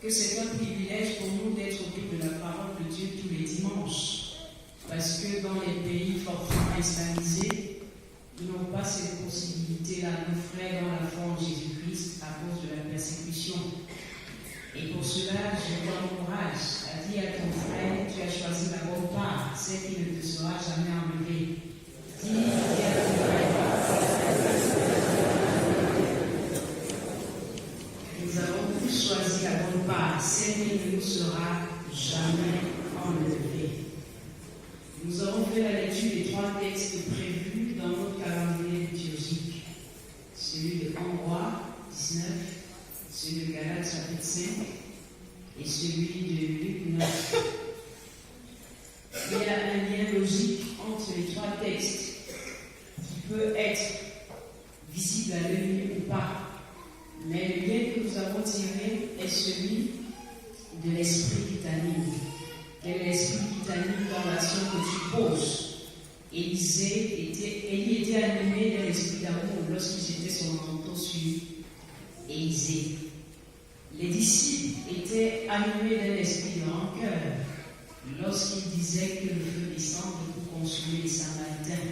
que c'est un privilège pour nous d'être au cœur de la parole de Dieu tous les dimanches. Parce que dans les pays fortement islamisés, nous n'avons pas cette possibilité-là, nos frères dans la foi en Jésus-Christ, à cause de la persécution. Et pour cela, je t'encourage à dire à ton frère, tu as choisi la bonne part, celle qui ne te sera jamais enlevée. Dis à ton frère, nous avons tous choisi la bonne part, celle qui ne nous sera jamais enlevée. Nous avons fait la lecture des 3 textes prévus dans notre calendrier liturgique. Celui de Romains 19, celui de Galates chapitre 5 et celui de Luc 9. Il y a un lien logique entre les 3 textes qui peut être visible à l'œil nu ou pas. Mais le lien que nous avons tiré est celui de l'esprit qui t'anime. Quel est l'esprit qui t'anime dans l'action que tu poses? Élie était animé d'un esprit d'amour lorsqu'il jetait son manteau sur Élisée. Les disciples étaient animés d'un esprit de rancœur lorsqu'ils disaient que le feu descende pour consumer les Samaritains.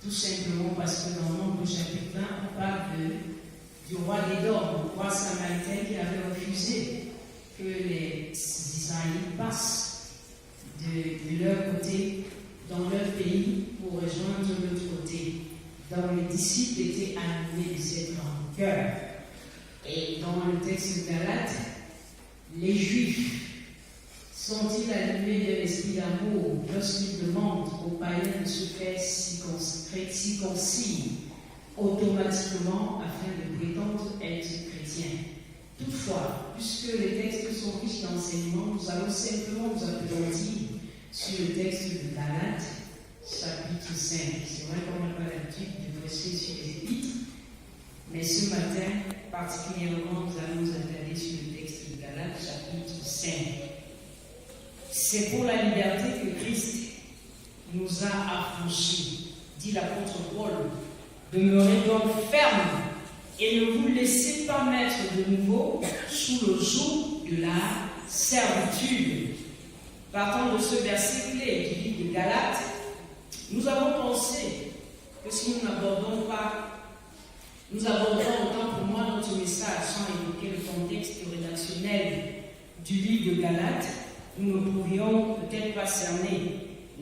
Tout simplement parce que dans Nombre chapitre 20, on parle du roi d'Édom, le roi samaritain qui avait refusé que les Israélites passent de leur côté dans leur pays pour rejoindre l'autre côté. Donc les disciples étaient animés de cette rancœur. Et dans le texte de Galates, les Juifs sont-ils animés de l'esprit d'amour lorsqu'ils demandent aux païens de se faire circoncis automatiquement afin de prétendre être chrétiens? Toutefois, puisque les textes sont riches d'enseignements, nous allons simplement nous appesantir sur le texte de Galates, chapitre 5. C'est vrai qu'on n'a pas l'habitude de prêcher sur les épîtres, mais ce matin, particulièrement, nous allons nous attarder sur le texte de Galates, chapitre 5. C'est pour la liberté que Christ nous a affranchis, dit l'apôtre Paul. Demeurez donc fermes et ne vous laissez pas mettre de nouveau sous le joug de la servitude. Partant de ce verset clé du livre de Galates, nous avons pensé que si nous n'abordons autant pour moi notre message sans évoquer le contexte rédactionnel du livre de Galates, nous ne pourrions peut-être pas cerner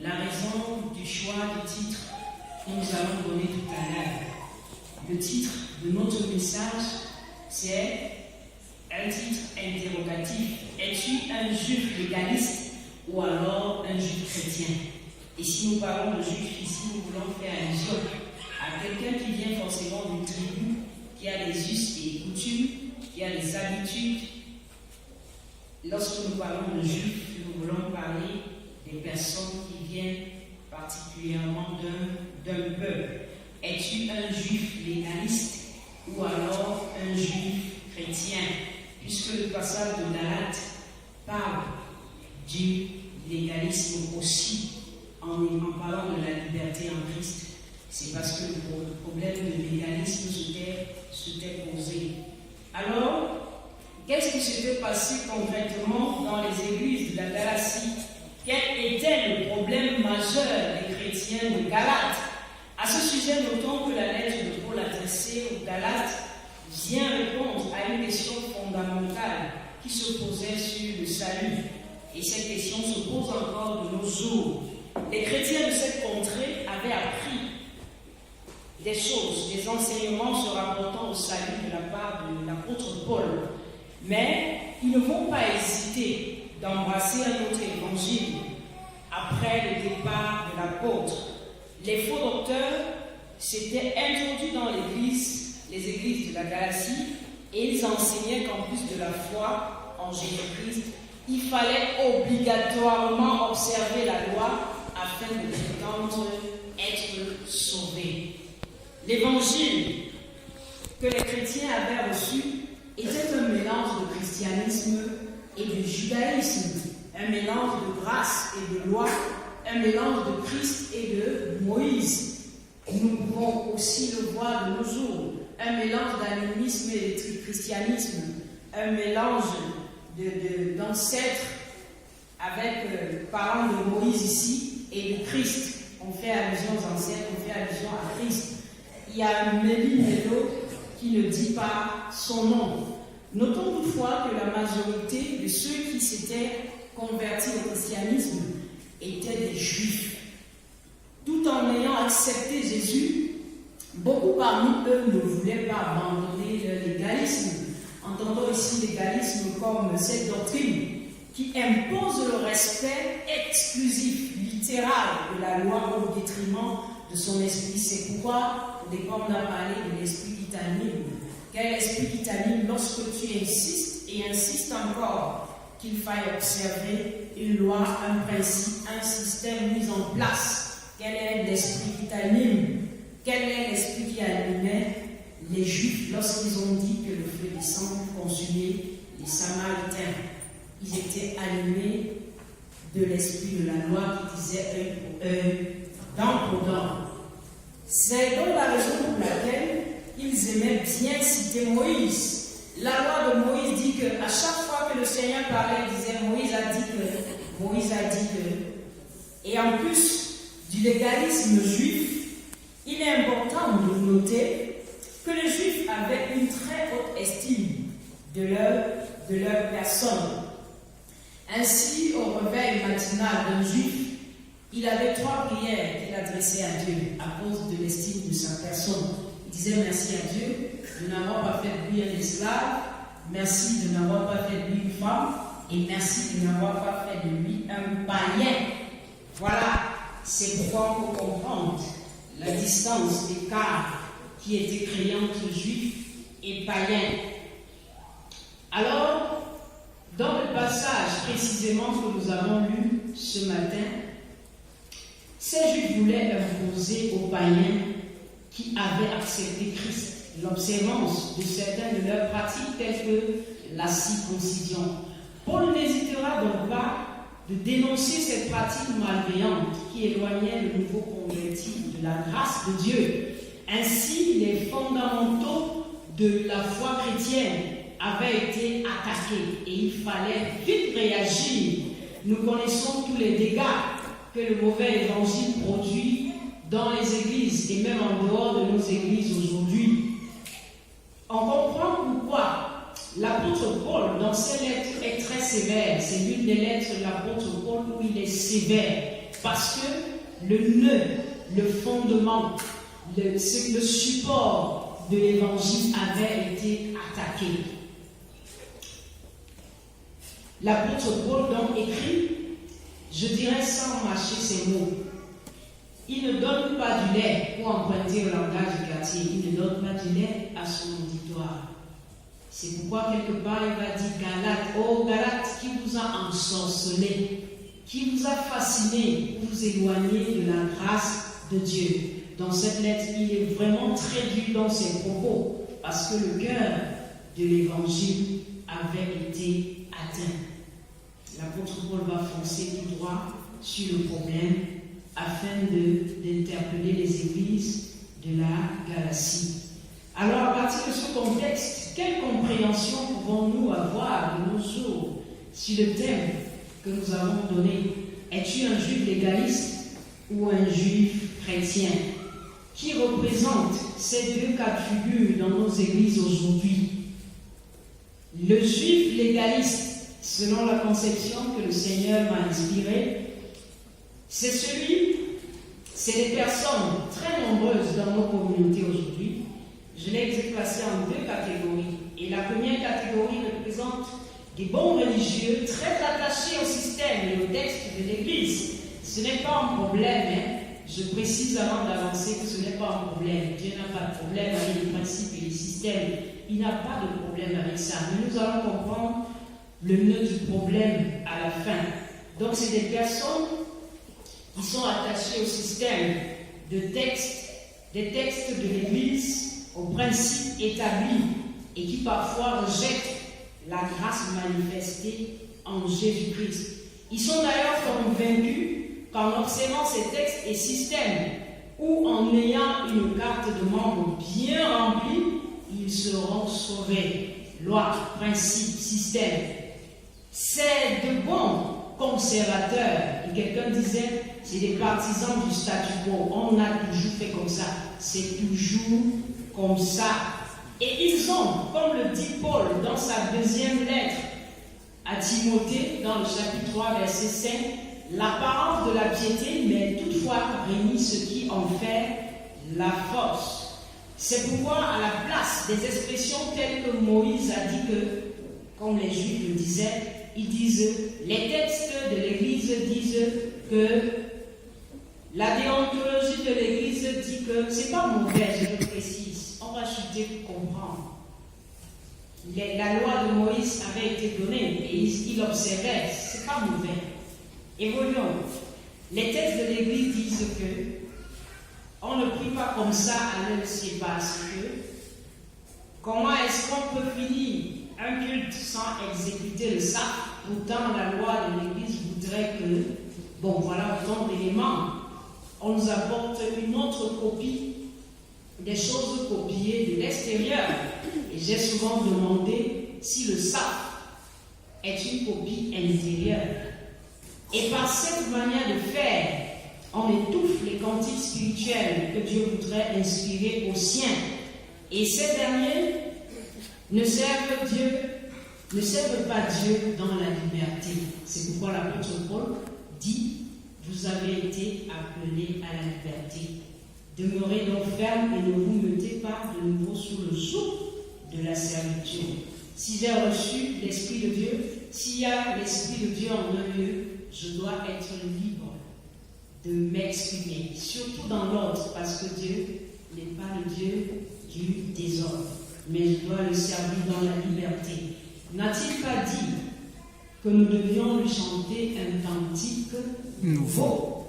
la raison du choix du titre que nous allons donner tout à l'heure. Le titre de notre message, c'est un titre interrogatif. Es-tu un juif légaliste ou alors un juif chrétien? Et si nous parlons de juif ici, nous voulons faire allusion à quelqu'un qui vient forcément d'une tribu, qui a des us et des coutumes, qui a des habitudes. Lorsque nous parlons de juifs, nous voulons parler des personnes qui viennent particulièrement d'un peuple. Es-tu un juif légaliste ou alors un juif chrétien? Puisque le passage de Galates parle du légalisme aussi, en parlant de la liberté en Christ, c'est parce que le problème de légalisme s'était posé. Alors, qu'est-ce qui s'était passé concrètement dans les églises de la Galatie? Quel était le problème majeur des chrétiens de Galates? À ce sujet, notons que la lettre de Paul adressée aux Galates vient répondre à une question fondamentale qui se posait sur le salut. Et cette question se pose encore de nos jours. Les chrétiens de cette contrée avaient appris des choses, des enseignements se rapportant au salut de la part de l'apôtre Paul. Mais ils ne vont pas hésiter d'embrasser un autre évangile après le départ de l'apôtre. Les faux docteurs s'étaient introduits dans les églises de la Galatie, et ils enseignaient qu'en plus de la foi en Jésus-Christ, il fallait obligatoirement observer la loi afin de prétendre être sauvé. L'évangile que les chrétiens avaient reçu était un mélange de christianisme et de judaïsme, un mélange de grâce et de loi, un mélange de Christ et de Moïse. Nous pouvons aussi le voir de nos jours, un mélange d'animisme et de christianisme, un mélange de ancêtre, avec parlant de Moïse ici, et de Christ. On fait allusion aux ancêtres, on fait allusion à Christ. Il y a Mélie Mélo qui ne dit pas son nom. Notons toutefois que la majorité de ceux qui s'étaient convertis au christianisme étaient des juifs. Tout en ayant accepté Jésus, beaucoup parmi eux ne voulaient pas abandonner leur légalisme. Entendons ici légalisme comme cette doctrine qui impose le respect exclusif, littéral de la loi au détriment de son esprit. C'est pourquoi, au départ, on a parlé de l'esprit qui t'anime. Quel esprit qui t'anime lorsque tu insistes et insistes encore qu'il faille observer une loi, un principe, un système mis en place? Quel est l'esprit qui t'anime? Quel est l'esprit qui animait les Juifs lorsqu'ils ont dit que le feu descend pour consumer les Samaritains? Ils étaient animés de l'esprit de la loi qui disait œil pour œil, dent pour dent. C'est donc la raison pour laquelle ils aimaient bien citer Moïse. La loi de Moïse dit qu'à chaque fois que le Seigneur parlait, il disait Moïse a dit que, Moïse a dit que. Et en plus du légalisme juif, il est important de noter que les Juifs avaient une très haute estime de leur personne. Ainsi, au réveil matinal d'un Juif, il avait 3 prières qu'il adressait à Dieu à cause de l'estime de sa personne. Il disait merci à Dieu de n'avoir pas fait de lui un esclave, merci de n'avoir pas fait de lui une femme, et merci de n'avoir pas fait de lui un païen. Voilà, c'est pourquoi on peut comprendre la distance, l'écart qui était créé entre juifs et païens. Alors, dans le passage précisément que nous avons lu ce matin, ces juifs voulaient imposer aux païens qui avaient accepté Christ l'observance de certaines de leurs pratiques telles que la circoncision. Paul n'hésitera donc pas de dénoncer cette pratique malveillante qui éloignait le nouveau converti de la grâce de Dieu. Ainsi, les fondamentaux de la foi chrétienne avaient été attaqués et il fallait vite réagir. Nous connaissons tous les dégâts que le mauvais évangile produit dans les églises et même en dehors de nos églises aujourd'hui. On comprend pourquoi l'apôtre Paul, dans ses lettres, est très sévère. C'est l'une des lettres de l'apôtre Paul où il est sévère. Parce que le nœud, le fondement, le support de l'évangile avait été attaqué. L'apôtre Paul donc écrit, je dirais sans mâcher ses mots, il ne donne pas du lait pour emprunter le langage du quartier, il ne donne pas du lait à son auditoire. C'est pourquoi quelque part il va dire Galates, oh Galates, qui vous a ensorcelé, qui vous a fasciné pour vous éloigner de la grâce de Dieu. Dans cette lettre, il est vraiment très dur dans ses propos, parce que le cœur de l'évangile avait été atteint. L'apôtre Paul va foncer tout droit sur le problème afin d'interpeller les églises de la Galatie. Alors, à partir de ce contexte, quelle compréhension pouvons-nous avoir de nos jours sur le thème que nous avons donné? Es-tu un juif légaliste ou un juif chrétien? Qui représente ces deux cas de figure dans nos églises aujourd'hui? Le juif légaliste, selon la conception que le Seigneur m'a inspirée, c'est les personnes très nombreuses dans nos communautés aujourd'hui. Je les ai classées en 2 catégories. Et la première catégorie représente des bons religieux très attachés au système et au texte de l'Église. Ce n'est pas un problème, hein. Je précise avant d'avancer que ce n'est pas un problème. Dieu n'a pas de problème avec les principes et les systèmes. Il n'a pas de problème avec ça. Mais nous allons comprendre le nœud du problème à la fin. Donc, c'est des personnes qui sont attachées au système des textes de l'Église, aux principes établis et qui parfois rejettent la grâce manifestée en Jésus-Christ. Ils sont d'ailleurs convaincus qu'en observant ces textes et systèmes ou en ayant une carte de membre bien remplie, ils seront sauvés. Loi, principe, système. Ces conservateurs. Et quelqu'un disait, c'est des partisans du statu quo. On a toujours fait comme ça. C'est toujours comme ça. Et ils ont, comme le dit Paul dans sa deuxième lettre à Timothée, dans le chapitre 3, verset 5, l'apparence de la piété, mais toutefois réunit ce qui en fait la force. C'est pourquoi, à la place des expressions telles que Moïse a dit que, comme les Juifs le disaient, ils disent, les textes de l'Église disent que la déontologie de l'Église dit que c'est pas mauvais, je le précise. On va chuter pour comprendre. La loi de Moïse avait été donnée et il observait, c'est pas mauvais. Évoluons. Les textes de l'Église disent que on ne prie pas comme ça à l'heure, c'est parce que comment est-ce qu'on peut finir un culte sans exécuter le sabbat? Pourtant, la loi de l'Église voudrait que, bon, voilà autant d'éléments. On nous apporte une autre copie des choses copiées de l'extérieur. Et j'ai souvent demandé si le sabbat est une copie intérieure. Et par cette manière de faire, on étouffe les cantiques spirituels que Dieu voudrait inspirer aux siens. Et ces derniers ne servent pas Dieu dans la liberté. C'est pourquoi l'apôtre Paul dit, vous avez été appelés à la liberté. Demeurez donc fermes et ne vous mettez pas de nouveau sous le joug de la servitude. Si j'ai reçu l'Esprit de Dieu, s'il y a l'Esprit de Dieu en un lieu, je dois être libre de m'exprimer, surtout dans l'ordre, parce que Dieu n'est pas le Dieu du désordre, mais je dois le servir dans la liberté. N'a-t-il pas dit que nous devions lui chanter un cantique nouveau?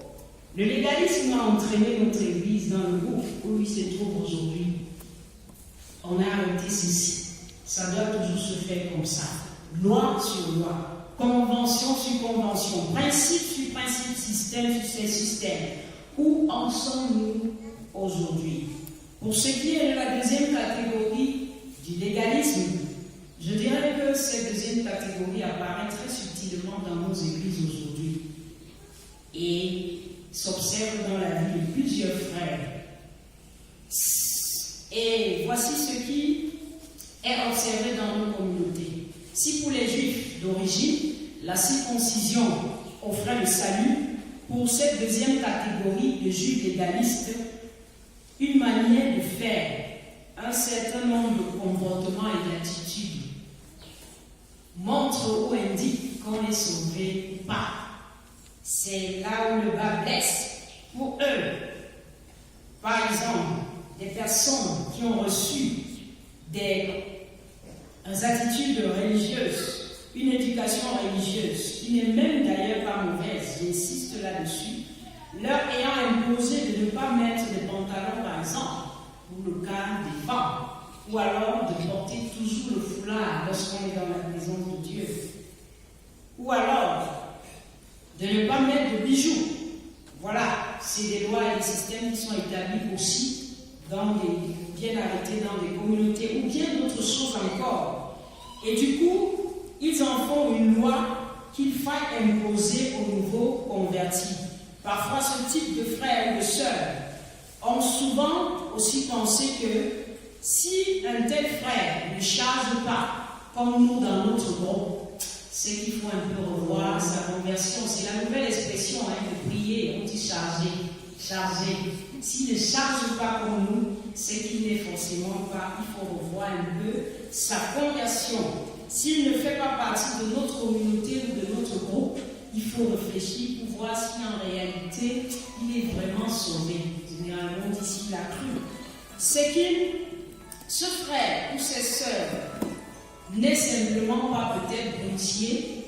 Le légalisme a entraîné notre Église dans le gouffre où il se trouve aujourd'hui. On a arrêté ceci. Ça doit toujours se faire comme ça. Loi sur loi, convention sur convention, principe sur principe, système sur système. Où en sommes-nous aujourd'hui? Pour ce qui est de la deuxième catégorie du légalisme, je dirais que cette deuxième catégorie apparaît très subtilement dans nos églises aujourd'hui et s'observe dans la vie de plusieurs frères. Et voici ce qui est observé dans nos communautés. Si pour les Juifs d'origine, la circoncision offrait le salut, pour cette deuxième catégorie de Juifs légalistes, une manière de faire, un certain nombre de comportements et d'attitudes montrent ou indiquent qu'on est sauvé ou pas. C'est là où le bas blesse. Pour eux, par exemple, des personnes qui ont reçu des attitudes religieuses, une éducation religieuse, qui n'est même d'ailleurs pas mauvaise, j'insiste là-dessus, leur ayant imposé de ne pas mettre de pantalons, par exemple, pour le cas des femmes, ou alors de porter toujours le foulard lorsqu'on est dans la présence de Dieu, ou alors de ne pas mettre de bijoux. Voilà, c'est des lois et des systèmes qui sont établis aussi bien arrêtés dans des communautés ou bien d'autres choses encore. Et du coup, ils en font une loi qu'il faille imposer aux nouveaux convertis. Parfois, ce type de frères ou de sœurs ont souvent aussi pensé que si un tel frère ne charge pas comme nous dans notre groupe, c'est qu'il faut un peu revoir sa conversion. C'est la nouvelle expression de prier, on dit charger. S'il ne charge pas comme nous, c'est qu'il n'est forcément pas, il faut revoir un peu sa conversion. S'il ne fait pas partie de notre communauté ou de notre groupe, il faut réfléchir pour voir si en réalité il est vraiment sauvé. Généralement, d'ici la cru. C'est ce frère ou ses sœurs n'est simplement pas peut-être brutier,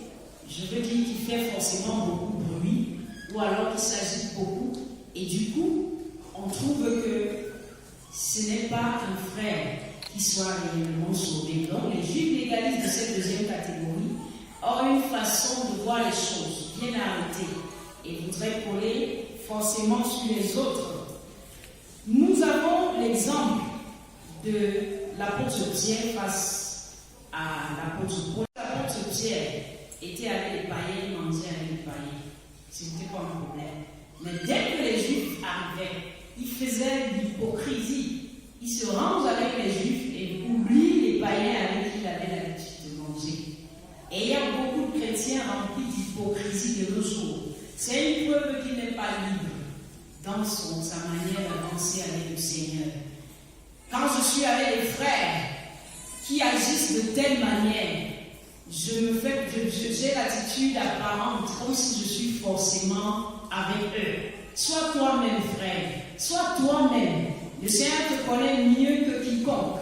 je veux dire qu'il fait forcément beaucoup de bruit, ou alors qu'il s'agit beaucoup, et du coup, on trouve que ce n'est pas un frère qui soit réellement sauvé. Donc, les juifs légalistes de cette deuxième catégorie ont une façon de voir les choses bien arrêtée et voudraient coller forcément sur les autres. Nous avons l'exemple de l'apôtre Pierre face à l'apôtre Paul. L'apôtre Pierre étaient avec les païens, ils mangeaient avec les païens. Ce n'était pas un problème. Mais dès que les Juifs arrivaient, ils faisaient de l'hypocrisie. Ils se rangent avec les Juifs et oublient les païens avec qui ils avaient l'habitude de manger. Et il y a beaucoup de chrétiens remplis d'hypocrisie de nos jours. C'est une peuple qui n'est pas libre dans sa manière d'avancer avec le Seigneur. Quand je suis avec les frères qui agissent de telle manière, j'ai l'attitude apparente comme si je suis forcément avec eux. Sois toi-même, frère. Sois toi-même. Le Seigneur te connaît mieux que quiconque.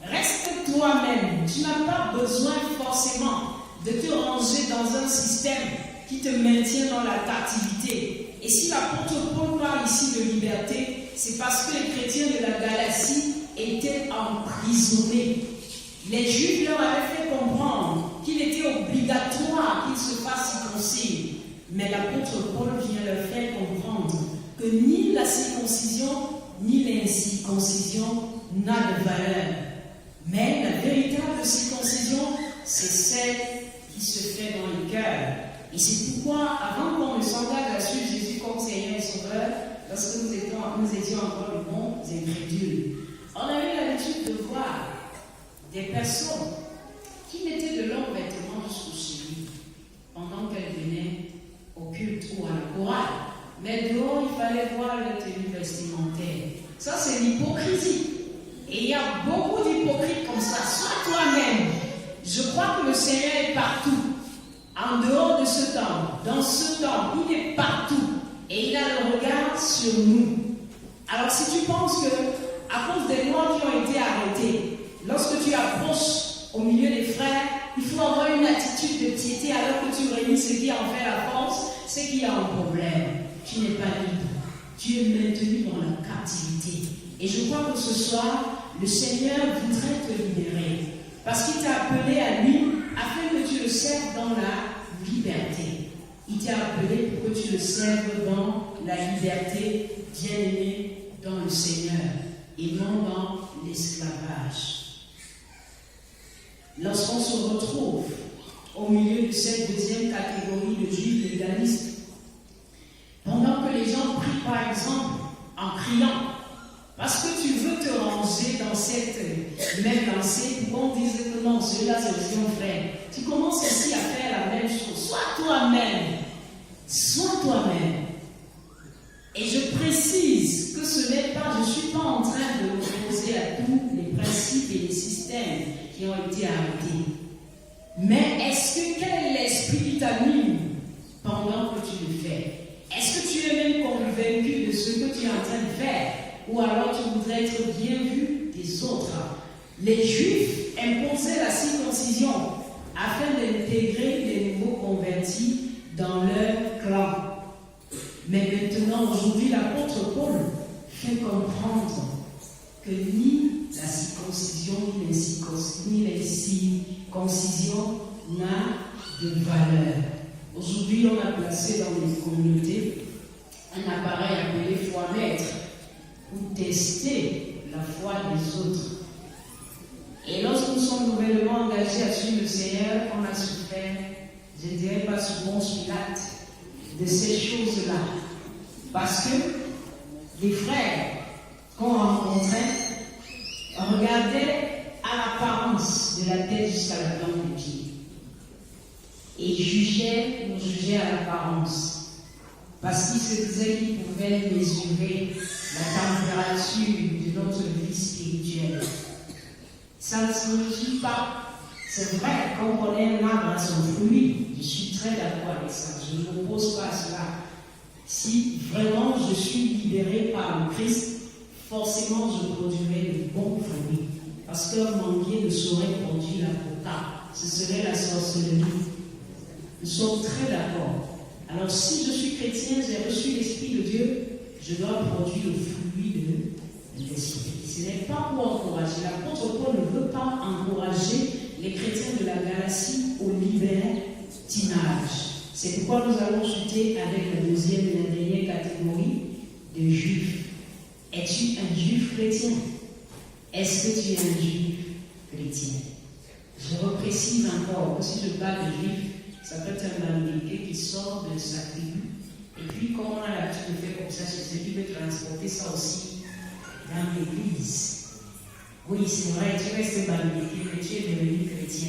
Reste toi-même. Tu n'as pas besoin forcément de te ranger dans un système qui te maintient dans la captivité. Et si l'apôtre Paul parle ici de liberté, c'est parce que les chrétiens de la Galatie étaient emprisonnés. Les Juifs leur avaient fait comprendre qu'il était obligatoire qu'ils se fassent circoncire. Mais l'apôtre Paul vient leur faire comprendre que ni la circoncision ni l'incirconcision n'a de valeur. Mais la véritable circoncision, c'est celle qui se fait dans le cœur. Et c'est pourquoi, avant qu'on ne s'engage à suivre Jésus comme Seigneur et Sauveur, lorsque nous étions encore de bons incrédules, on avait l'habitude de voir des personnes qui mettaient de leurs vêtements jusqu'aux chevilles pendant qu'elles venaient au culte ou à la chorale. Mais dehors, il fallait voir leur tenue vestimentaire. Ça, c'est l'hypocrisie. Et il y a beaucoup d'hypocrites comme ça. Sois toi-même. Je crois que le Seigneur est partout. En dehors de ce temps, dans ce temps, il est partout. Et il a le regard sur nous. Alors, si tu penses que, à cause des noirs qui ont été arrêtés, lorsque tu approches au milieu des frères, il faut avoir une attitude de piété alors que tu réunis ce qui en fait la force, c'est qu'il y a un problème. Tu n'es pas libre. Tu es maintenu dans la captivité. Et je crois que ce soir, le Seigneur voudrait te libérer. Parce qu'il t'a appelé à lui afin que tu le serves dans la liberté. Il t'a appelé pour que tu le serves dans la liberté, bien-aimé dans le Seigneur, et non dans l'esclavage. Lorsqu'on se retrouve au milieu de cette deuxième catégorie de juifs légalistes, pendant que les gens prient par exemple en criant, parce que tu veux te ranger dans cette même lancée, pour qu'on dise que non, celui-là c'est mon frère. Tu commences aussi à faire la même chose. Sois toi-même. Sois toi-même. Et je précise que ce n'est pas, je ne suis pas en train de m'opposer à tous les principes et les systèmes qui ont été arrêtés. Mais quel est l'esprit qui t'anime pendant que tu le fais? Est-ce que tu es même convaincu de ce que tu es en train de faire? Ou alors tu voudrais être bien vu des autres? Les Juifs imposaient la circoncision afin d'intégrer les nouveaux convertis dans leur clan. Mais maintenant, aujourd'hui, l'apôtre Paul fait comprendre que ni la circoncision ni l'incirconcision n'a de valeur. Aujourd'hui, on a placé dans les communautés un appareil appelé foi-mètre pour tester la foi des autres. Et lorsque nous sommes nouvellement engagés à suivre le Seigneur, on a souffert, je ne dirais pas sous Ponce Pilate, de ces choses-là. Parce que les frères qu'on rencontrait regardaient à l'apparence de la tête jusqu'à la plante des pieds. Et nous jugeaient à l'apparence. Parce qu'ils se disaient qu'ils pouvaient mesurer la température de notre vie spirituelle. Ça ne signifie pas. C'est vrai qu'on connaît un arbre à son fruit. Je suis très d'accord avec ça. Je ne m'oppose pas à cela. Si vraiment je suis libéré par le Christ, forcément je produirai de bons fruits. Parce qu'un manguier ne saurait produire la coca. Ce serait la sorcellerie. Nous sommes très d'accord. Alors si je suis chrétien, j'ai reçu l'Esprit de Dieu, je dois produire le fruit de l'Esprit. Ce n'est pas pour encourager. L'apôtre Paul ne veut pas encourager les chrétiens de la Galatie au libertinage. C'est pourquoi nous allons chuter avec la deuxième et la dernière catégorie de juifs. Es-tu un juif chrétien? Est-ce que tu es un juif chrétien? Je reprécise encore que si je parle de juifs, Ça peut être un Bamileke qui sort de sa tribu. Et puis, comme on a l'habitude de faire comme ça, c'est celui qui veut transporter ça aussi dans l'église. Oui, c'est vrai, tu restes Bamileke, mais tu es devenu chrétien.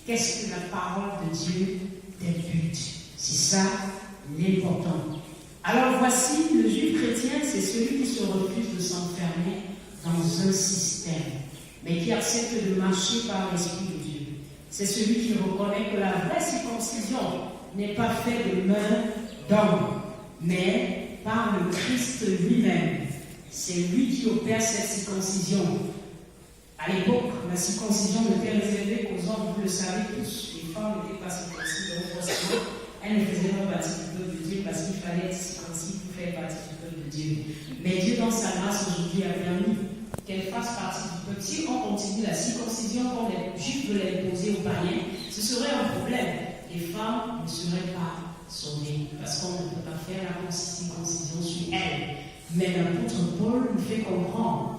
Qu'est-ce que la parole de Dieu débute? C'est ça l'important. Alors voici, le juif chrétien, c'est celui qui se refuse de s'enfermer dans un système, mais qui accepte de marcher par l'Esprit de Dieu. C'est celui qui reconnaît que la vraie circoncision n'est pas faite de main d'homme, mais par le Christ lui-même. C'est lui qui opère cette circoncision. À l'époque, la circoncision n'était réservée qu'aux hommes, vous le savez tous. Les femmes n'étaient pas circoncises, donc forcément, elles ne faisaient pas partie du peuple de Dieu parce qu'il fallait être circoncis pour faire partie du peuple de Dieu. Mais Dieu, dans sa grâce, aujourd'hui, a permis qu'elle fasse partie du peuple. Si on continue la circoncision comme les Juifs veulent l'imposer aux païens, ce serait un problème. Les femmes ne seraient pas sauvées parce qu'on ne peut pas faire la circoncision sur elles. Mais l'apôtre Paul nous fait comprendre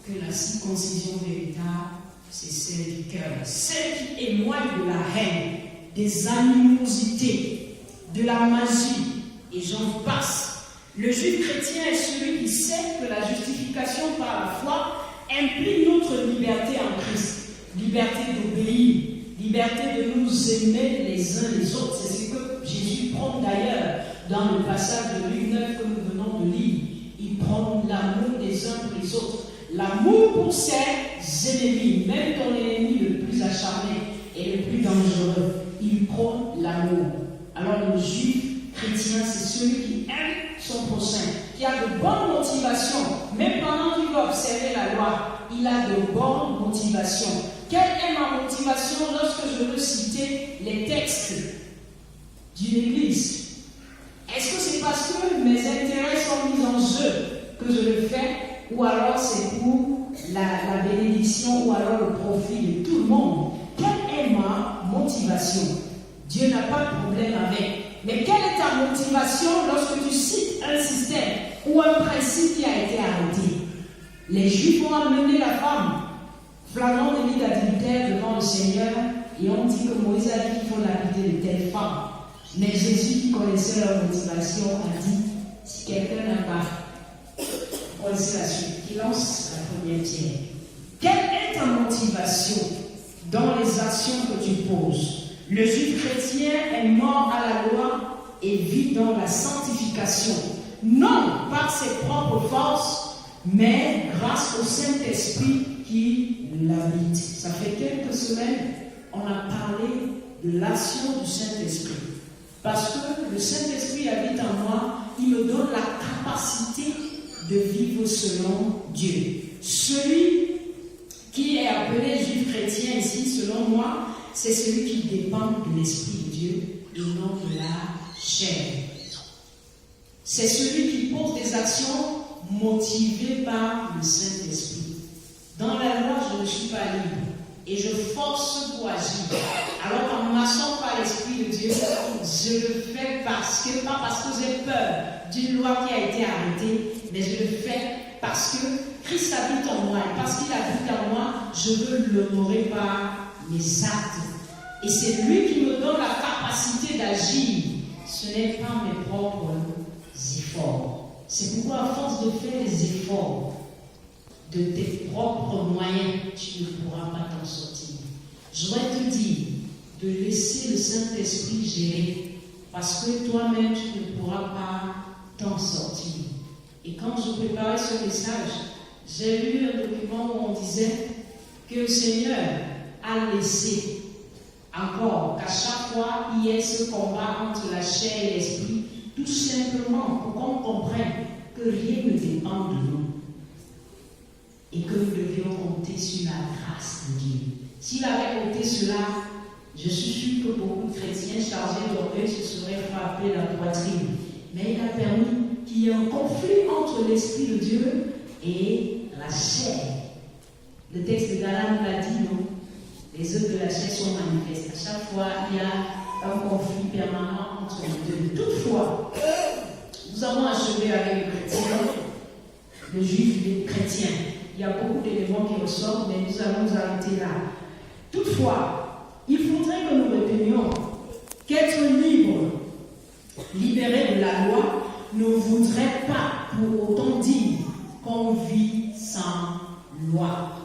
que la circoncision véritable, c'est celle du cœur, celle qui éloigne de la haine, des animosités, de la magie, et j'en passe. Le juif chrétien est celui qui sait que la justification par la foi implique notre liberté en Christ, liberté d'obéir, liberté de nous aimer les uns les autres. C'est ce que Jésus prône d'ailleurs dans le passage de Luc 9 que nous venons de lire. Il prône l'amour des uns pour les autres. L'amour pour ses ennemis, même ton ennemi le plus acharné et le plus dangereux, il prône l'amour. Alors le juif chrétien, c'est celui qui aime son prochain, qui a de bonnes motivations. Même pendant qu'il va observer la loi, il a de bonnes motivations. Quelle est ma motivation lorsque je veux citer les textes d'une église? Est-ce que c'est parce que mes intérêts sont mis en jeu que je le fais? Ou alors c'est pour la bénédiction, ou alors le profit de tout le monde? Quelle est ma motivation? Dieu n'a pas de problème avec. Mais quelle est ta motivation lorsque tu cites un système ou un principe qui a été arrêté? Les Juifs ont amené la femme flagrant délit d'adultère devant le Seigneur et ont dit que Moïse a dit qu'il faut lapider de telles femmes. Mais Jésus, qui connaissait leur motivation, a dit, si quelqu'un n'a pas, connaissez la suite, qui lance la première pierre. Quelle est ta motivation dans les actions que tu poses? Le juif chrétien est mort à la loi et vit dans la sanctification, non par ses propres forces, mais grâce au Saint-Esprit qui l'habite. Ça fait quelques semaines, on a parlé de l'action du Saint-Esprit. Parce que le Saint-Esprit habite en moi, il me donne la capacité de vivre selon Dieu. Celui qui est appelé juif chrétien ici, selon moi, c'est celui qui dépend de l'Esprit de Dieu et non de la chair. C'est celui qui pose des actions motivées par le Saint-Esprit. Dans la loi, je ne suis pas libre et je force pour agir. Alors qu'en marchant par l'Esprit de Dieu, je le fais pas parce que j'ai peur d'une loi qui a été arrêtée, mais je le fais parce que Christ habite en moi. Et parce qu'il habite en moi, je veux l'honorer par mes actes. Et c'est lui qui me donne la capacité d'agir. Ce n'est pas mes propres efforts. C'est pourquoi, à force de faire des efforts de tes propres moyens, tu ne pourras pas t'en sortir. Je voudrais te dire de laisser le Saint-Esprit gérer, parce que toi-même, tu ne pourras pas t'en sortir. Et quand je préparais ce message, j'ai lu un document où on disait que le Seigneur a laissé encore qu'à chaque fois il y ait ce combat entre la chair et l'esprit, tout simplement pour qu'on comprenne que rien ne dépend de nous et que nous devions compter sur la grâce de Dieu. S'il avait compté cela, je suis sûr que beaucoup de chrétiens chargés d'orgueil se seraient frappés la poitrine. Mais il a permis qu'il y ait un conflit entre l'Esprit de Dieu et la chair. Le texte de Galates nous l'a dit, non? Les œuvres de la chair sont manifestes. À chaque fois, il y a un conflit permanent entre les deux. Toutefois, nous avons achevé avec le chrétien, le juif et le chrétien. Il y a beaucoup d'éléments qui ressortent, mais nous allons nous arrêter là. Toutefois, il faudrait que nous retenions qu'être libérés de la loi, ne voudraient pas pour autant dire qu'on vit sans loi.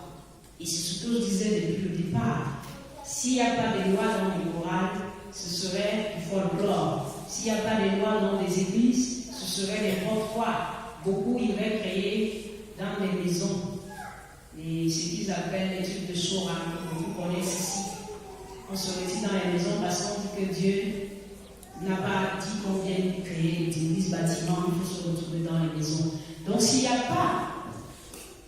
Et c'est ce que je disais depuis le départ. S'il n'y a pas de loi dans les chorales, ce serait du folklore. S'il n'y a pas de loi dans les églises, ce serait n'importe quoi. Beaucoup iraient créer dans des maisons. Et ce qu'ils appellent les trucs de Sora, que vous connaissez ici. On se retire dans les maisons parce qu'on dit que Dieu n'a pas dit qu'on vienne créer des églises, bâtiments, il faut se retrouver dans les maisons. Donc s'il n'y a pas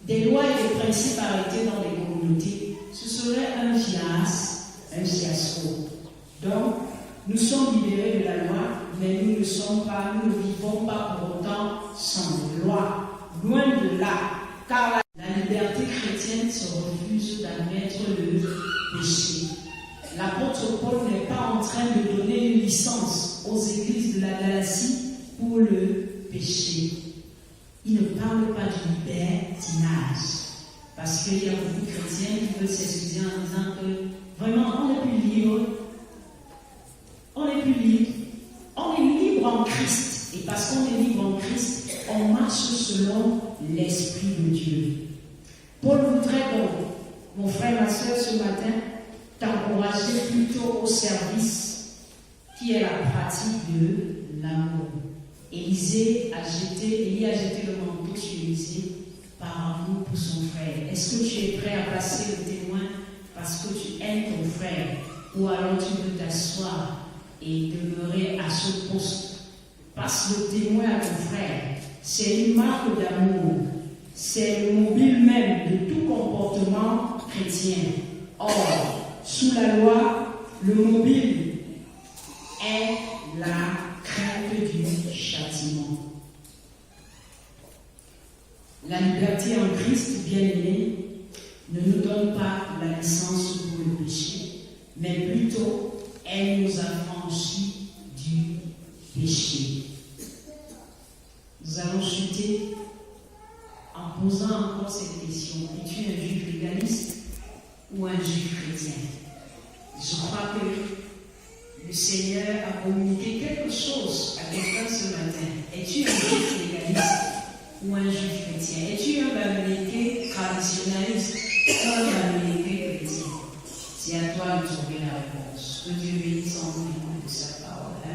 des lois et des principes arrêtés dans les communautés, ce serait un fiasco. Donc, nous sommes libérés de la loi, mais nous ne vivons pas pour autant sans loi. Loin de là, car la liberté chrétienne se refuse d'admettre le péché. L'apôtre Paul n'est pas en train de donner une licence aux églises de la Galatie pour le péché. Il ne parle pas du libertinage. Parce qu'il y a beaucoup de chrétiens qui veulent s'excuser en disant que vraiment on n'est plus libre. On n'est plus libre. On est libre en Christ. Et parce qu'on est libre en Christ, on marche selon l'Esprit de Dieu. Paul voudrait donc, mon frère, ma soeur, ce matin, t'encourager plutôt au service qui est la pratique de l'amour. Élie a jeté le manteau sur Élisée par amour pour son frère. Est-ce que tu es prêt à passer le témoin parce que tu aimes ton frère, ou alors tu veux t'asseoir et demeurer à ce poste? Passe le témoin à ton frère. C'est une marque d'amour. C'est le mobile même de tout comportement chrétien. Or, sous la loi, le mobile est la crainte du châtiment. La liberté en Christ, bien-aimé, ne nous donne pas la licence pour le péché, mais plutôt elle nous affranchit du péché. Nous allons chuter en posant encore cette question. Es-tu un juif légaliste ou un juif chrétien? Je crois que le Seigneur a communiqué quelque chose à quelqu'un ce matin. Es-tu un juif légaliste ou un juif chrétien? Es-tu un babylonien traditionnaliste ou un babylonien chrétien? C'est à toi de trouver la réponse. Que Dieu bénisse en nous.